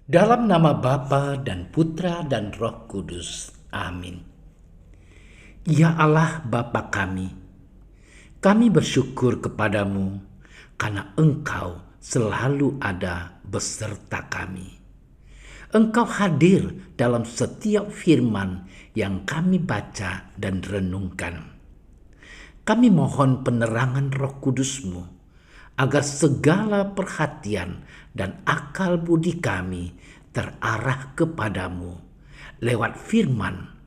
Dalam nama Bapa dan Putra dan Roh Kudus. Amin. Ya Allah Bapa kami bersyukur kepadamu karena Engkau selalu ada beserta kami. Engkau hadir dalam setiap firman yang kami baca dan renungkan. Kami mohon penerangan Roh Kudus-Mu agar segala perhatian dan akal budi kami terarah kepadamu lewat firman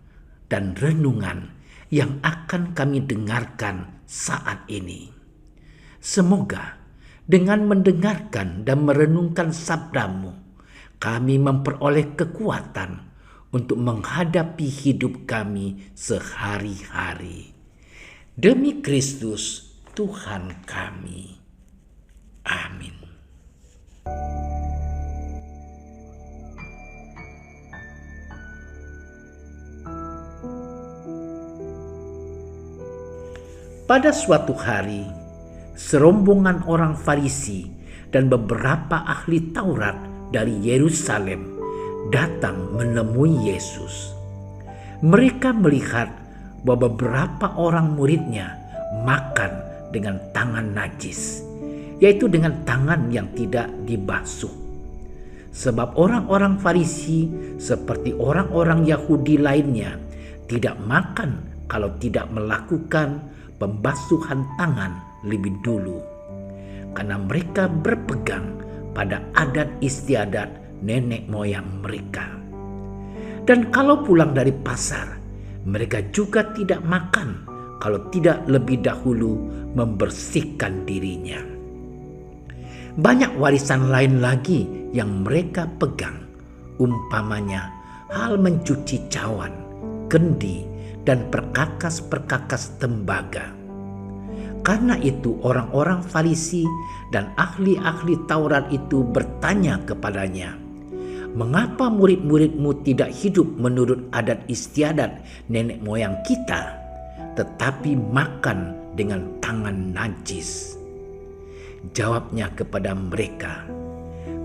dan renungan yang akan kami dengarkan saat ini. Semoga dengan mendengarkan dan merenungkan sabdamu, kami memperoleh kekuatan untuk menghadapi hidup kami sehari-hari. Demi Kristus Tuhan kami. Amin. Pada suatu hari, serombongan orang Farisi dan beberapa ahli Taurat dari Yerusalem datang menemui Yesus. Mereka melihat bahwa beberapa orang muridnya makan dengan tangan najis, yaitu dengan tangan yang tidak dibasuh. Sebab orang-orang Farisi seperti orang-orang Yahudi lainnya tidak makan kalau tidak melakukan pembasuhan tangan lebih dulu, karena mereka berpegang pada adat istiadat nenek moyang mereka. Dan kalau pulang dari pasar, mereka juga tidak makan kalau tidak lebih dahulu membersihkan dirinya. Banyak warisan lain lagi yang mereka pegang, umpamanya hal mencuci cawan, kendi, dan perkakas-perkakas tembaga. Karena itu orang-orang Farisi dan ahli-ahli Taurat itu bertanya kepadanya, "Mengapa murid-muridmu tidak hidup menurut adat istiadat nenek moyang kita, tetapi makan dengan tangan najis?" Jawabnya kepada mereka,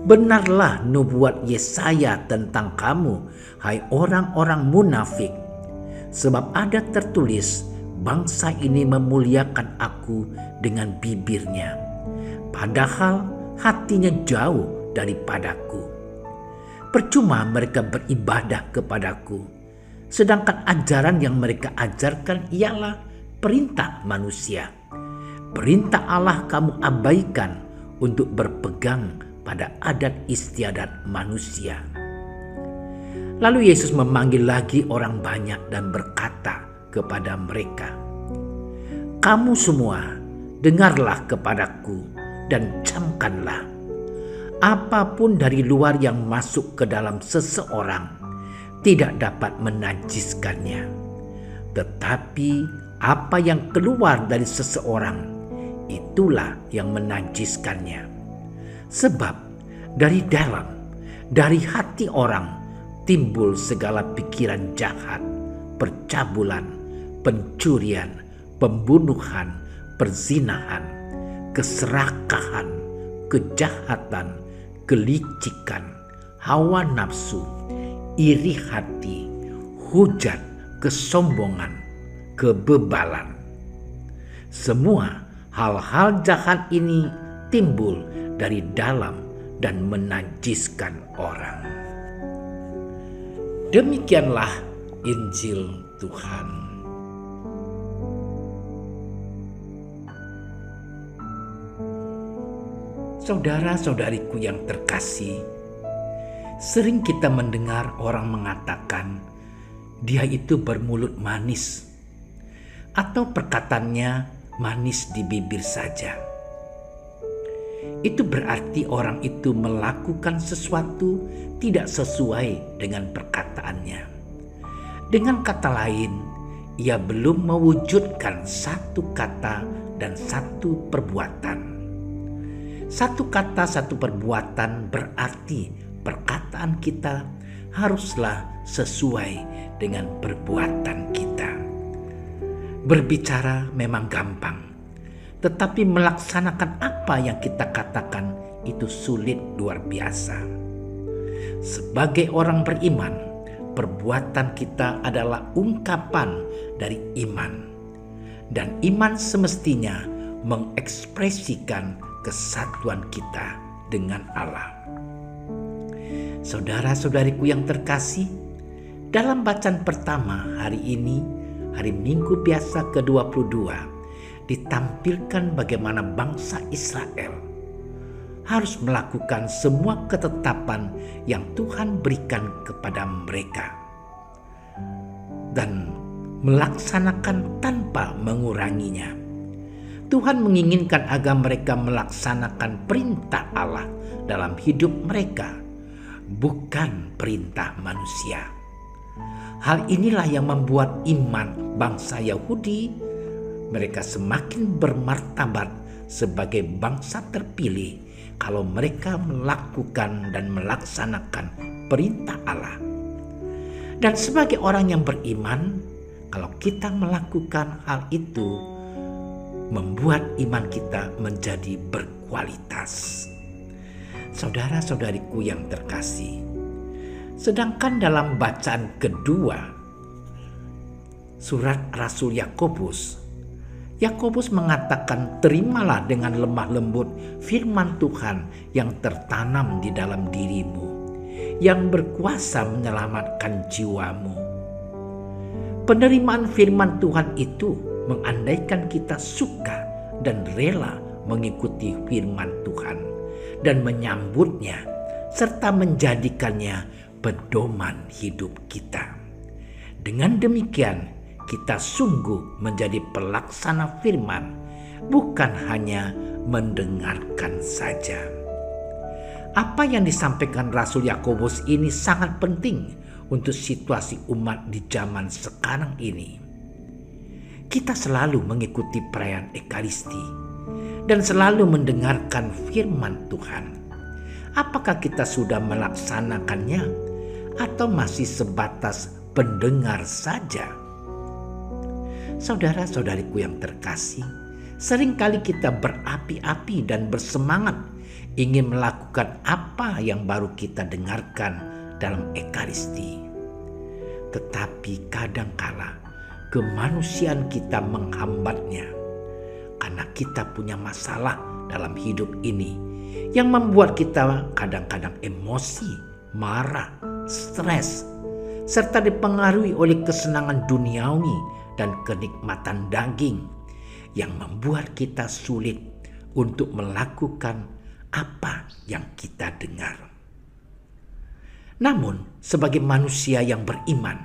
"Benarlah nubuat Yesaya tentang kamu, hai orang-orang munafik. Sebab ada tertulis, bangsa ini memuliakan aku dengan bibirnya, padahal hatinya jauh daripadaku. Percuma mereka beribadah kepadaku, sedangkan ajaran yang mereka ajarkan ialah perintah manusia. Perintah Allah kamu abaikan untuk berpegang pada adat istiadat manusia." Lalu Yesus memanggil lagi orang banyak dan berkata kepada mereka, "Kamu semua dengarlah kepadaku dan camkanlah. Apapun dari luar yang masuk ke dalam seseorang tidak dapat menajiskannya. Tetapi apa yang keluar dari seseorang, itulah yang menajiskannya. Sebab dari dalam, dari hati orang, timbul segala pikiran jahat, percabulan, pencurian, pembunuhan, perzinahan, keserakahan, kejahatan, kelicikan, hawa nafsu, iri hati, hujat, kesombongan, kebebalan. Semua hal-hal jahat ini timbul dari dalam dan menajiskan orang." Demikianlah Injil Tuhan. Saudara-saudariku yang terkasih, sering kita mendengar orang mengatakan dia itu bermulut manis, atau perkataannya manis di bibir saja. Itu berarti orang itu melakukan sesuatu tidak sesuai dengan perkataannya. Dengan kata lain, ia belum mewujudkan satu kata dan satu perbuatan. Satu kata, satu perbuatan berarti perkataan kita haruslah sesuai dengan perbuatan kita. Berbicara memang gampang, tetapi melaksanakan apa yang kita katakan itu sulit luar biasa. Sebagai orang beriman, perbuatan kita adalah ungkapan dari iman. Dan iman semestinya mengekspresikan kesatuan kita dengan Allah. Saudara-saudariku yang terkasih, dalam bacaan pertama hari ini, hari Minggu biasa ke-22, ditampilkan bagaimana bangsa Israel harus melakukan semua ketetapan yang Tuhan berikan kepada mereka dan melaksanakan tanpa menguranginya. Tuhan menginginkan agar mereka melaksanakan perintah Allah dalam hidup mereka, bukan perintah manusia. Hal inilah yang membuat iman bangsa Yahudi mereka semakin bermartabat sebagai bangsa terpilih kalau mereka melakukan dan melaksanakan perintah Allah. Dan sebagai orang yang beriman, kalau kita melakukan hal itu, membuat iman kita menjadi berkualitas. Saudara-saudariku yang terkasih, sedangkan dalam bacaan kedua surat Rasul Yakobus mengatakan, terimalah dengan lemah lembut firman Tuhan yang tertanam di dalam dirimu, yang berkuasa menyelamatkan jiwamu. Penerimaan firman Tuhan itu mengandaikan kita suka dan rela mengikuti firman Tuhan dan menyambutnya serta menjadikannya pedoman hidup kita. Dengan demikian, kita sungguh menjadi pelaksana firman, bukan hanya mendengarkan saja. Apa yang disampaikan Rasul Yakobus ini sangat penting untuk situasi umat di zaman sekarang ini. Kita selalu mengikuti perayaan Ekaristi dan selalu mendengarkan firman Tuhan. Apakah kita sudah melaksanakannya atau masih sebatas pendengar saja? Saudara-saudariku yang terkasih, seringkali kita berapi-api dan bersemangat ingin melakukan apa yang baru kita dengarkan dalam Ekaristi. Tetapi kadangkala kemanusiaan kita menghambatnya karena kita punya masalah dalam hidup ini yang membuat kita kadang-kadang emosi, marah, stres, serta dipengaruhi oleh kesenangan duniawi dan kenikmatan daging yang membuat kita sulit untuk melakukan apa yang kita dengar. Namun, sebagai manusia yang beriman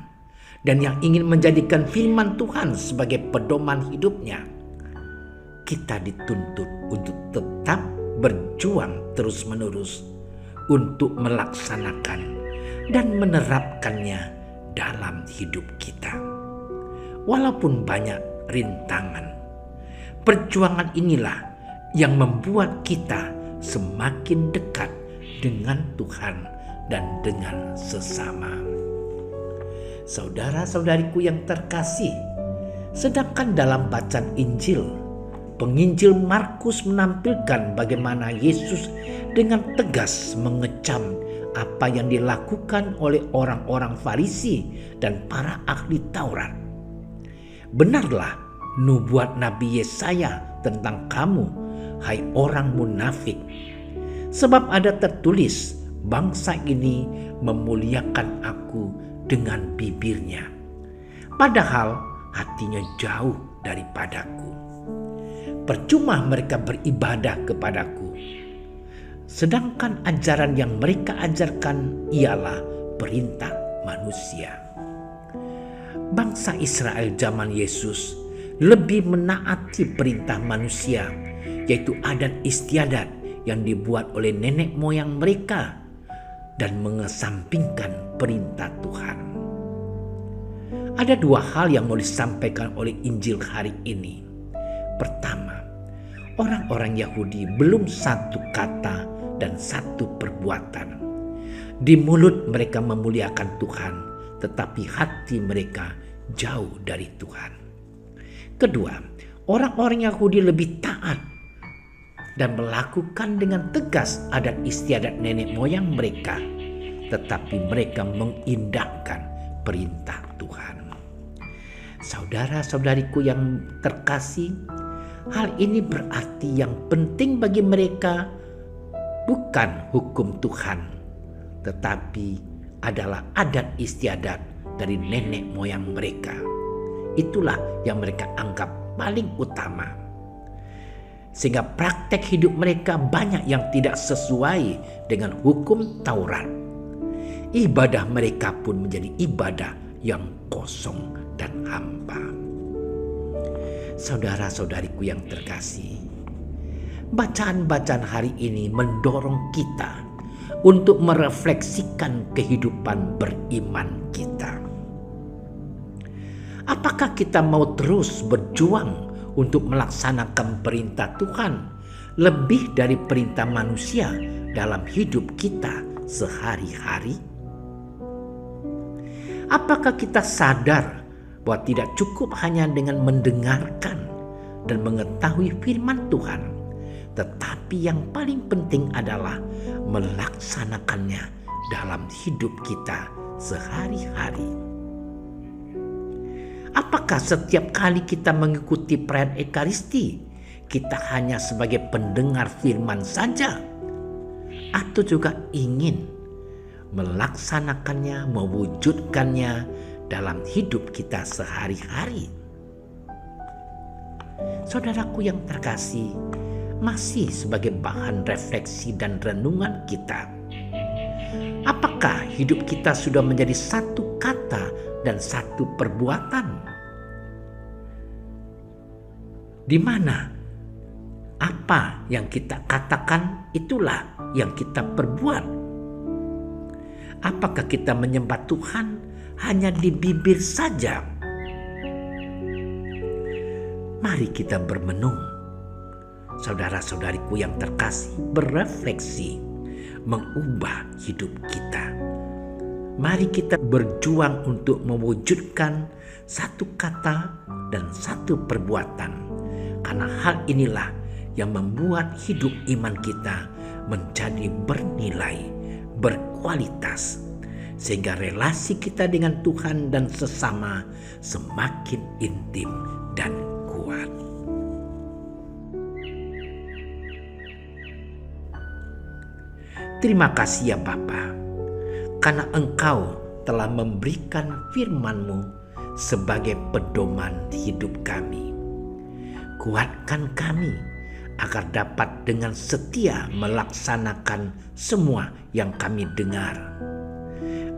dan yang ingin menjadikan firman Tuhan sebagai pedoman hidupnya, kita dituntut untuk tetap berjuang terus-menerus untuk melaksanakan dan menerapkannya dalam hidup kita. Walaupun banyak rintangan, perjuangan inilah yang membuat kita semakin dekat dengan Tuhan dan dengan sesama. Saudara-saudariku yang terkasih, sedangkan dalam bacaan Injil, penginjil Markus menampilkan bagaimana Yesus dengan tegas mengecam apa yang dilakukan oleh orang-orang Farisi dan para ahli Taurat. Benarlah nubuat Nabi Yesaya tentang kamu, hai orang munafik. Sebab ada tertulis, bangsa ini memuliakan aku dengan bibirnya, padahal hatinya jauh daripadaku. Percuma mereka beribadah kepadaku, sedangkan ajaran yang mereka ajarkan ialah perintah manusia. Bangsa Israel zaman Yesus lebih menaati perintah manusia, yaitu adat istiadat yang dibuat oleh nenek moyang mereka, dan mengesampingkan perintah Tuhan. Ada dua hal yang mau disampaikan oleh Injil hari ini. Pertama, orang-orang Yahudi belum satu kata dan satu perbuatan. Di mulut mereka memuliakan Tuhan, tetapi hati mereka jauh dari Tuhan. Kedua, orang-orang Yahudi lebih taat dan melakukan dengan tegas adat istiadat nenek moyang mereka, tetapi mereka mengindahkan perintah Tuhan. Saudara-saudariku yang terkasih, hal ini berarti yang penting bagi mereka bukan hukum Tuhan, tetapi adalah adat istiadat dari nenek moyang mereka. Itulah yang mereka anggap paling utama. Sehingga praktek hidup mereka banyak yang tidak sesuai dengan hukum Taurat. Ibadah mereka pun menjadi ibadah yang kosong dan hampa. Saudara-saudariku yang terkasih, bacaan-bacaan hari ini mendorong kita untuk merefleksikan kehidupan beriman kita. Apakah kita mau terus berjuang untuk melaksanakan perintah Tuhan lebih dari perintah manusia dalam hidup kita sehari-hari? Apakah kita sadar bahwa tidak cukup hanya dengan mendengarkan dan mengetahui firman Tuhan, tetapi yang paling penting adalah melaksanakannya dalam hidup kita sehari-hari? Apakah setiap kali kita mengikuti perayaan Ekaristi, kita hanya sebagai pendengar firman saja? Atau juga ingin melaksanakannya, mewujudkannya dalam hidup kita sehari-hari? Saudaraku yang terkasih, masih sebagai bahan refleksi dan renungan kita, apakah hidup kita sudah menjadi satu kata dan satu perbuatan? Di mana apa yang kita katakan itulah yang kita perbuat? Apakah kita menyembah Tuhan hanya di bibir saja? Mari kita bermenung, saudara-saudariku yang terkasih, berefleksi, mengubah hidup kita. Mari kita berjuang untuk mewujudkan satu kata dan satu perbuatan, karena hal inilah yang membuat hidup iman kita menjadi bernilai, berkualitas, sehingga relasi kita dengan Tuhan dan sesama semakin intim dan kuat. Terima kasih ya Bapa, karena Engkau telah memberikan firman-Mu sebagai pedoman hidup kami. Kuatkan kami agar dapat dengan setia melaksanakan semua yang kami dengar.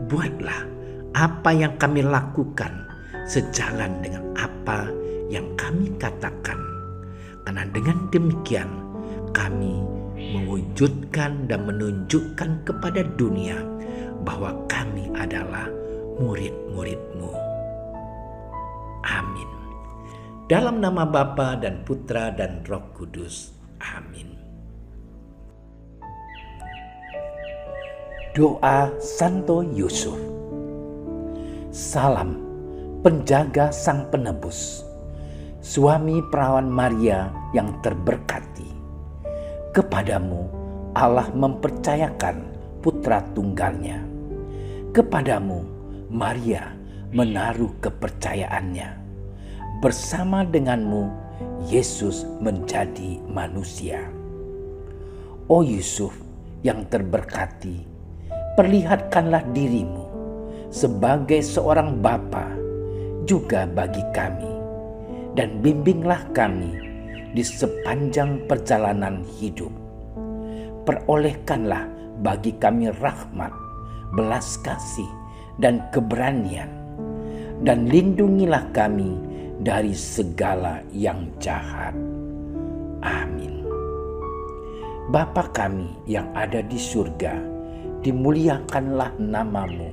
Buatlah apa yang kami lakukan sejalan dengan apa yang kami katakan, karena dengan demikian kami mewujudkan dan menunjukkan kepada dunia bahwa kami adalah murid-murid-Mu. Amin. Dalam nama Bapa dan Putra dan Roh Kudus. Amin. Doa Santo Yusuf. Salam penjaga Sang Penebus, suami perawan Maria yang terberkati. Kepadamu Allah mempercayakan putra tunggalnya. Kepadamu Maria menaruh kepercayaannya. Bersama denganmu Yesus menjadi manusia. O Yusuf yang terberkati, perlihatkanlah dirimu sebagai seorang bapa juga bagi kami, dan bimbinglah kami di sepanjang perjalanan hidup. Perolehkanlah bagi kami rahmat, belas kasih, dan keberanian, dan lindungilah kami dari segala yang jahat. Amin. Bapa kami yang ada di surga, dimuliakanlah nama-Mu,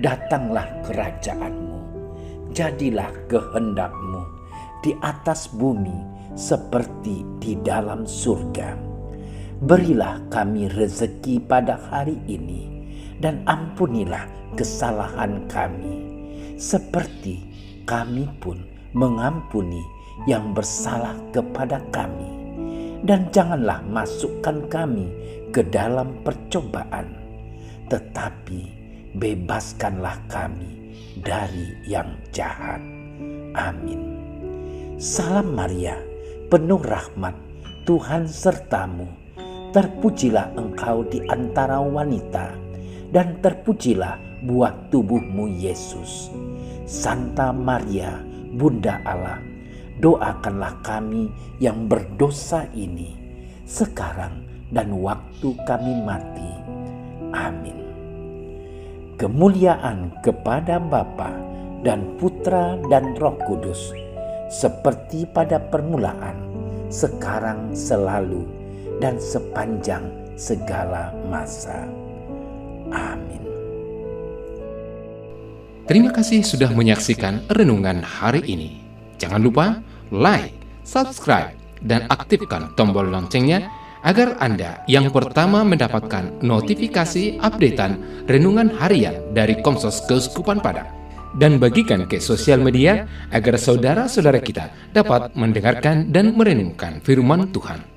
datanglah kerajaan-Mu, jadilah kehendak-Mu di atas bumi seperti di dalam surga. Berilah kami rezeki pada hari ini, dan ampunilah kesalahan kami, seperti kami pun mengampuni yang bersalah kepada kami. Dan janganlah masukkan kami ke dalam percobaan, tetapi bebaskanlah kami dari yang jahat. Amin. Salam Maria, penuh rahmat, Tuhan sertamu. Terpujilah engkau di antara wanita, dan terpujilah buah tubuhmu Yesus. Santa Maria, Bunda Allah, doakanlah kami yang berdosa ini, sekarang dan waktu kami mati. Amin. Kemuliaan kepada Bapa dan Putra dan Roh Kudus, seperti pada permulaan, sekarang, selalu, dan sepanjang segala masa. Amin. Terima kasih sudah menyaksikan renungan hari ini. Jangan lupa like, subscribe, dan aktifkan tombol loncengnya agar Anda yang pertama mendapatkan notifikasi updatean renungan harian dari Komsos Keuskupan Padang. Dan bagikan ke sosial media agar saudara-saudara kita dapat mendengarkan dan merenungkan firman Tuhan.